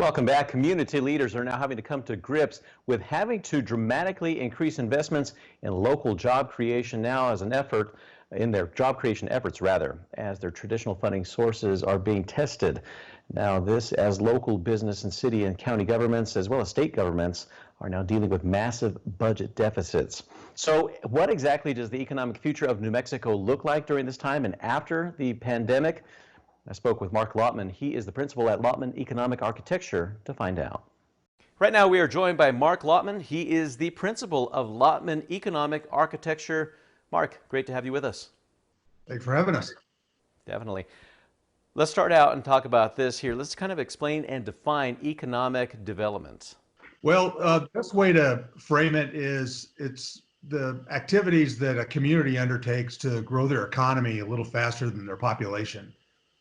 Welcome back. Community leaders are now having to come to grips with having to dramatically increase investments in local job creation now as an effort in their job creation efforts as their traditional funding sources are being tested. Now this as local business and city and county governments as well as state governments are now dealing with massive budget deficits. So what exactly does the economic future of New Mexico look like during this time and after the pandemic? I spoke with Mark Lautman. He is the principal at Lautman Economic Architecture to find out. Right now we are joined by Mark Lautman. He is the principal of Lautman Economic Architecture. Mark, great to have you with us. Thanks for having us. Definitely. Let's start out and talk about this here. Let's kind of explain and define economic development. Well, the best way to frame it is it's the activities that a community undertakes to grow their economy a little faster than their population.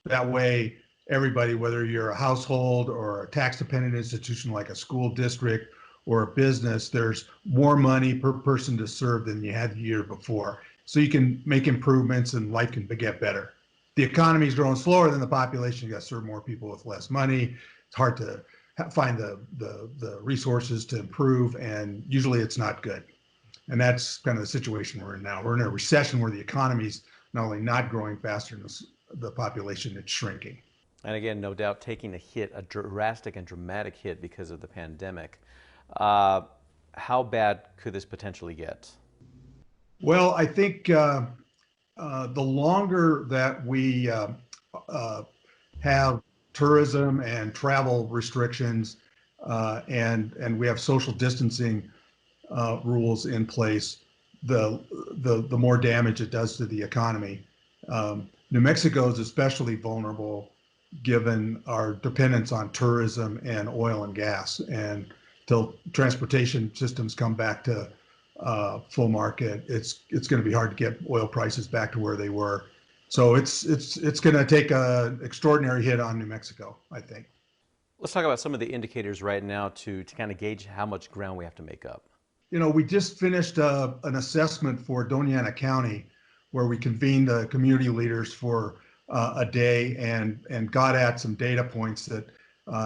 That way, everybody, whether you're a household or a tax-dependent institution like a school district or a business, there's more money per person to serve than you had the year before. So you can make improvements and life can get better. The economy is growing slower than the population. You got to serve more people with less money. It's hard to find the resources to improve, and usually it's not good. And that's kind of the situation we're in now. We're in a recession where the economy's not only not growing faster than the population, it's shrinking. And again, no doubt taking a hit, a drastic and dramatic hit because of the pandemic. How bad could this potentially get? Well, I think the longer that we have tourism and travel restrictions and we have social distancing rules in place, the more damage it does to the economy. New Mexico is especially vulnerable given our dependence on tourism and oil and gas. And till transportation systems come back to full market, it's going to be hard to get oil prices back to where they were. So it's going to take an extraordinary hit on New Mexico, I think. Let's talk about some of the indicators right now to kind of gauge how much ground we have to make up. You know, we just finished an assessment for Doña Ana County, where we convened the community leaders for a day and got at some data points that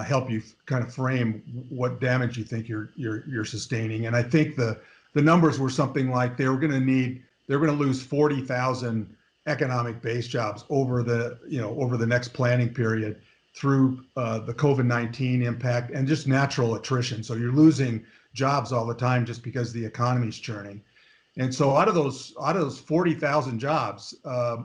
help you kind of frame what damage you think you're sustaining. And I think the numbers were something like they're going to lose 40,000 economic base jobs over the next planning period through the COVID-19 impact and just natural attrition. So you're losing jobs all the time just because the economy's churning. And so out of those 40,000 jobs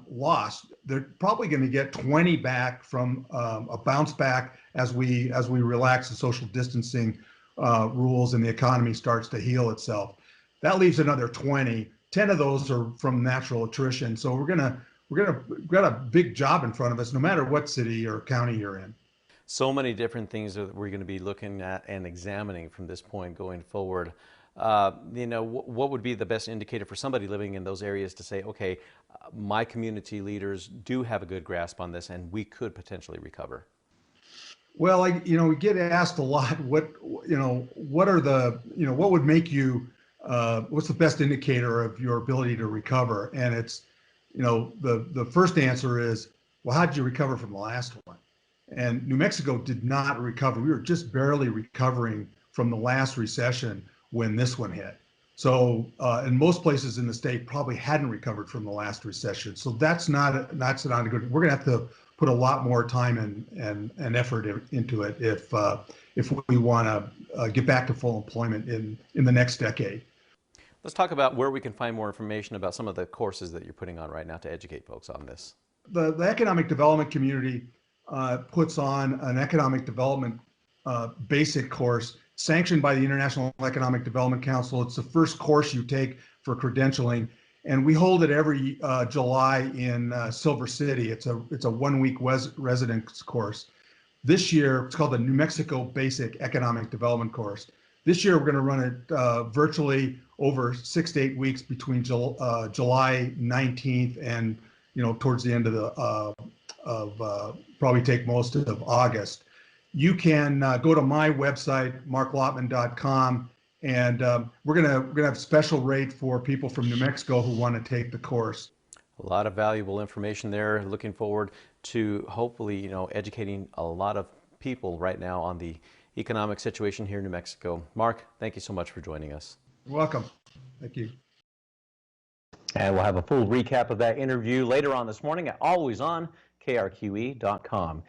lost, they're probably going to get 20 back from a bounce back as we relax the social distancing rules and the economy starts to heal itself. That leaves another 20. 10 of those are from natural attrition. So we've got a big job in front of us, no matter what city or county you're in. So many different things that we're going to be looking at and examining from this point going forward. What would be the best indicator for somebody living in those areas to say, okay, my community leaders do have a good grasp on this and we could potentially recover? Well, we get asked a lot, what would make you, what's the best indicator of your ability to recover? And it's, the first answer is, well, how did you recover from the last one? And New Mexico did not recover. We were just barely recovering from the last recession when this one hit. So in most places in the state probably hadn't recovered from the last recession. So that's not a good, we're gonna have to put a lot more time and effort into it if we wanna get back to full employment in the next decade. Let's talk about where we can find more information about some of the courses that you're putting on right now to educate folks on this. The economic development community puts on an economic development basic course sanctioned by the International Economic Development Council. It's the first course you take for credentialing, and we hold it every July in Silver City. It's a 1-week residence course. This year, it's called the New Mexico Basic Economic Development Course. This year, we're going to run it virtually over 6 to 8 weeks between July 19th and towards the end of probably take most of August. You can go to my website, marklautman.com, and we're gonna have a special rate for people from New Mexico who want to take the course. A lot of valuable information there. Looking forward to hopefully educating a lot of people right now on the economic situation here in New Mexico. Mark, thank you so much for joining us. You're welcome. Thank you. And we'll have a full recap of that interview later on this morning, always on KRQE.com.